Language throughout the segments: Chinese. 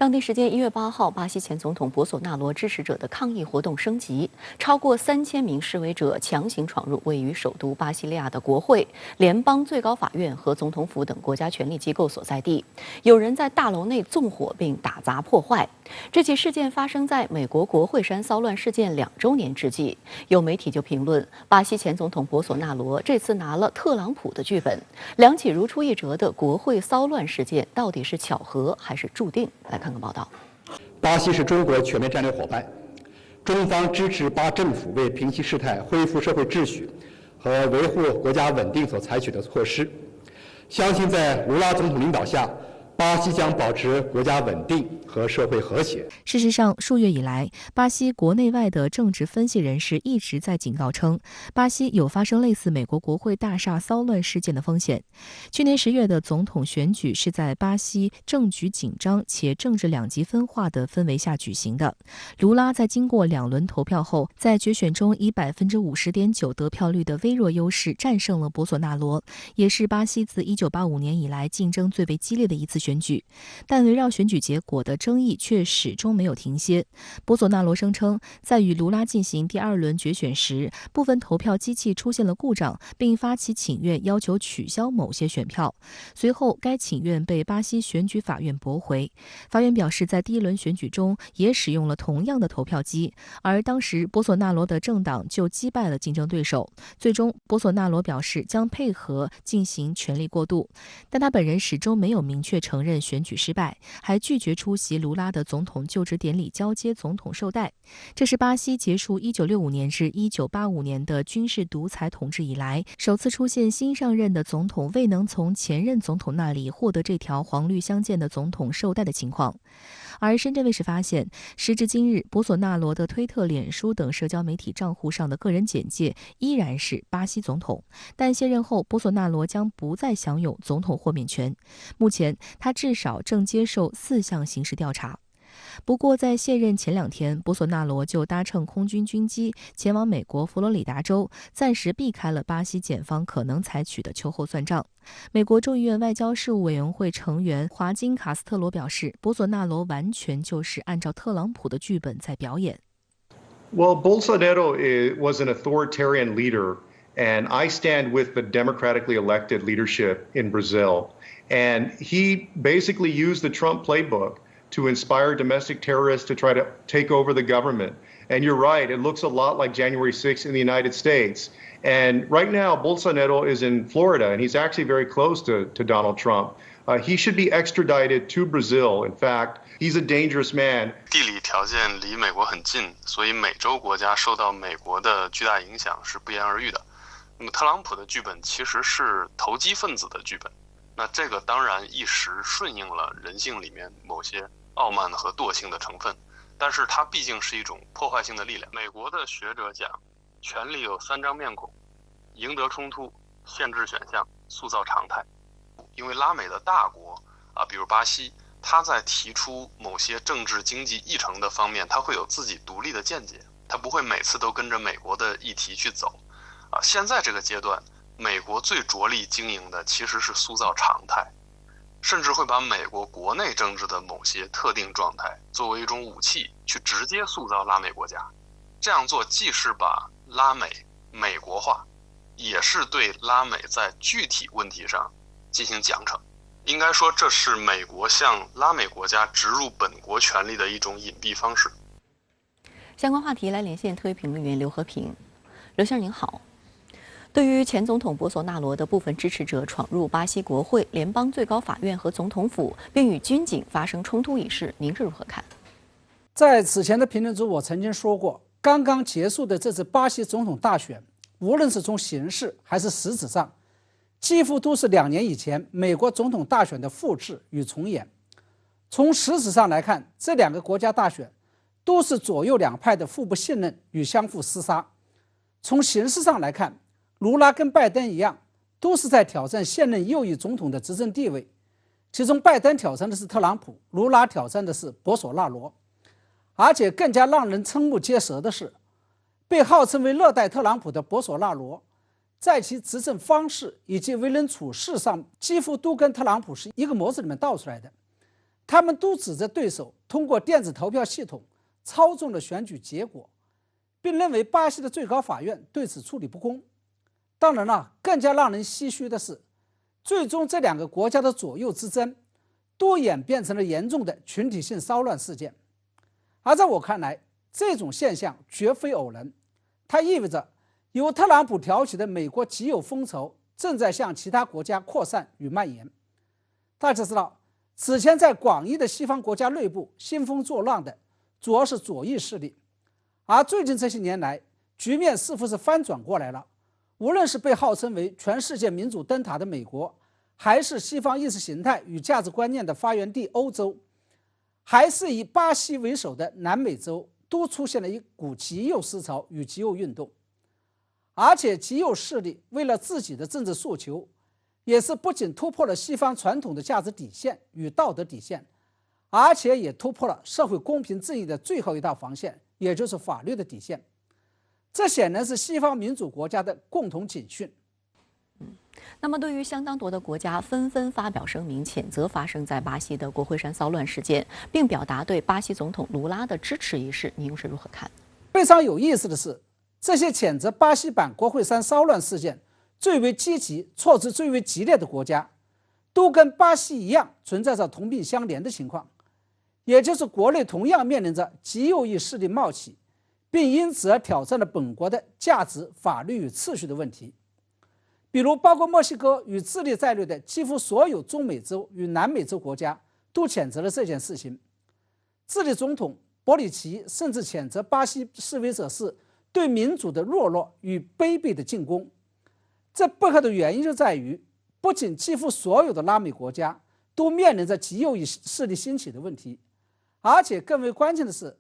当地时间1月8号，巴西前总统博索纳罗支持者的抗议活动升级，超过3000名示威者强行闯入位于首都巴西利亚的国会、联邦最高法院和总统府等国家权力机构所在地。有人在大楼内纵火并打砸破坏。这起事件发生在美国国会山骚乱事件2周年之际。有媒体就评论，巴西前总统博索纳罗这次拿了特朗普的剧本。两起如出一辙的国会骚乱事件，到底是巧合还是注定？来看看报道。巴西是中国全面战略伙伴，中方支持巴政府为平息事态、恢复社会秩序和维护国家稳定所采取的措施。相信在卢拉总统领导下，巴西将保持国家稳定和社会和谐。事实上，数月以来，巴西国内外的政治分析人士一直在警告称，巴西有发生类似美国国会大厦骚乱事件的风险。去年10月的总统选举是在巴西政局紧张且政治两极分化的氛围下举行的。卢拉在经过2轮投票后，在决选中以50.9%得票率的微弱优势战胜了博索纳罗，也是巴西自1985年以来竞争最为激烈的一次选举。但围绕选举结果的争议却始终没有停歇。博索纳罗声称，在与卢拉进行第2轮决选时，部分投票机器出现了故障，并发起请愿，要求取消某些选票。随后，该请愿被巴西选举法院驳回。法院表示，在第1轮选举中也使用了同样的投票机，而当时博索纳罗的政党就击败了竞争对手。最终，博索纳罗表示将配合进行权力过渡，但他本人始终没有明确承认选举失败，还拒绝出席卢拉的总统就职典礼交接总统绶带。这是巴西结束1965年至1985年的军事独裁统治以来，首次出现新上任的总统未能从前任总统那里获得这条黄绿相间的总统绶带的情况。而深圳卫视发现，时至今日，博索纳罗的推特、脸书等社交媒体账户上的个人简介依然是巴西总统，但卸任后，博索纳罗将不再享有总统豁免权。目前，他至少正接受4项刑事调查。不过，在卸任前2天，博索纳罗就搭乘空军军机前往美国佛罗里达州，暂时避开了巴西检方可能采取的秋后算账。美国众议院外交事务委员会成员华金·卡斯特罗表示，博索纳罗完全就是按照特朗普的剧本在表演。Well, Bolsonaro was an authoritarian leader, and I stand with the democratically elected leadership in Brazil. And he basically used the Trump playbook to inspire domestic terrorists to try to take over the government. And you're right, it looks a lot like January 6th in the United States. And right now, Bolsonaro is in Florida, and he's actually very close to Donald Trump. He should be extradited to Brazil. In fact, he's a dangerous man. 地理条件离美国很近，所以美洲国家受到美国的巨大影响是不言而喻的。那么特朗普的剧本其实是投机分子的剧本，那这个当然一时顺应了人性里面某些傲慢和惰性的成分，但是它毕竟是一种破坏性的力量。美国的学者讲，权力有3张面孔：赢得冲突、限制选项、塑造常态。因为拉美的大国比如巴西，它在提出某些政治经济议程的方面，它会有自己独立的见解，它不会每次都跟着美国的议题去走。现在这个阶段，美国最着力经营的其实是塑造常态，甚至会把美国国内政治的某些特定状态作为一种武器，去直接塑造拉美国家。这样做既是把拉美美国化，也是对拉美在具体问题上进行奖惩。应该说，这是美国向拉美国家植入本国权力的一种隐蔽方式。相关话题来连线特约评论员刘和平。刘先生您好。对于前总统博索纳罗的部分支持者闯入巴西国会、联邦最高法院和总统府，并与军警发生冲突一事，您是如何看？在此前的评论中，我曾经说过，刚刚结束的这次巴西总统大选，无论是从形式还是实质上，几乎都是2年以前美国总统大选的复制与重演。从实质上来看，这2个国家大选都是左右两派的互不信任与相互厮杀。从形式上来看，卢拉跟拜登一样，都是在挑战现任右翼总统的执政地位，其中拜登挑战的是特朗普，卢拉挑战的是博索纳罗。而且更加让人瞠目结舌的是，被号称为热带特朗普的博索纳罗，在其执政方式以及为人处事上，几乎都跟特朗普是一个模子里面倒出来的。他们都指责对手通过电子投票系统操纵了选举结果，并认为巴西的最高法院对此处理不公。当然了，更加让人唏嘘的是，最终这两个国家的左右之争都演变成了严重的群体性骚乱事件。而在我看来，这种现象绝非偶然，它意味着由特朗普挑起的美国极右风潮正在向其他国家扩散与蔓延。大家知道，此前在广义的西方国家内部兴风作浪的主要是左翼势力，而最近这些年来，局面似乎是翻转过来了。无论是被号称为全世界民主灯塔的美国，还是西方意识形态与价值观念的发源地欧洲，还是以巴西为首的南美洲，都出现了一股极右思潮与极右运动。而且极右势力为了自己的政治诉求，也是不仅突破了西方传统的价值底线与道德底线，而且也突破了社会公平正义的最后一道防线，也就是法律的底线。这显然是西方民主国家的共同警讯。那么，对于相当多的国家纷纷发表声明谴责发生在巴西的国会山骚乱事件，并表达对巴西总统卢拉的支持一事，您又是如何看？非常有意思的是，这些谴责巴西版国会山骚乱事件最为积极、措辞最为激烈的国家，都跟巴西一样存在着同病相怜的情况，也就是国内同样面临着极右翼势力冒起，并因此而挑战了本国的价值、法律与秩序的问题。比如，包括墨西哥与智利在内的几乎所有中美洲与南美洲国家都谴责了这件事情。智利总统博里奇甚至谴责巴西示威者是对民主的懦弱与卑鄙的进攻。这背后的原因就在于，不仅几乎所有的拉美国家都面临着极右翼势力兴起的问题，而且更为关键的是，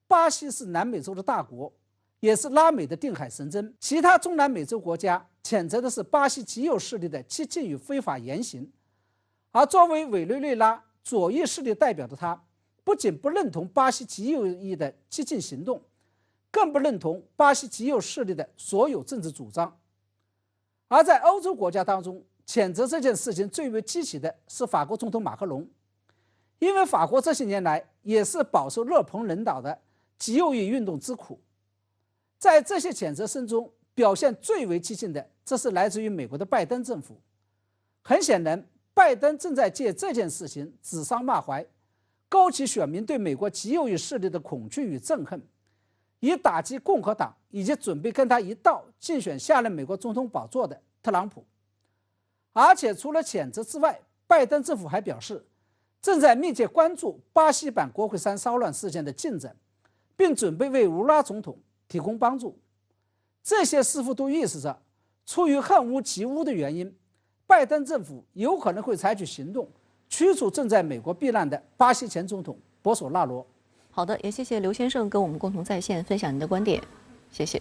巴西是南美洲的大国，也是拉美的定海神针。其他中南美洲国家谴责的是巴西极右势力的激进与非法言行，而作为委内瑞拉左翼势力代表的他，不仅不认同巴西极右翼的激进行动，更不认同巴西极右势力的所有政治主张。而在欧洲国家当中，谴责这件事情最为激起的是法国总统马克龙，因为法国这些年来也是饱受勒庞领导的极右翼运动之苦。在这些谴责声中，表现最为激进的，这是来自于美国的拜登政府。很显然，拜登正在借这件事情指桑骂槐，勾起选民对美国极右翼势力的恐惧与憎恨，以打击共和党以及准备跟他一道竞选下任美国总统宝座的特朗普。而且除了谴责之外，拜登政府还表示，正在密切关注巴西版国会山骚乱事件的进展，并准备为卢拉总统提供帮助。这些似乎都预示着，出于恨屋及乌的原因，拜登政府有可能会采取行动，驱逐正在美国避难的巴西前总统博索纳罗。好的，也谢谢刘先生跟我们共同在线分享您的观点，谢谢。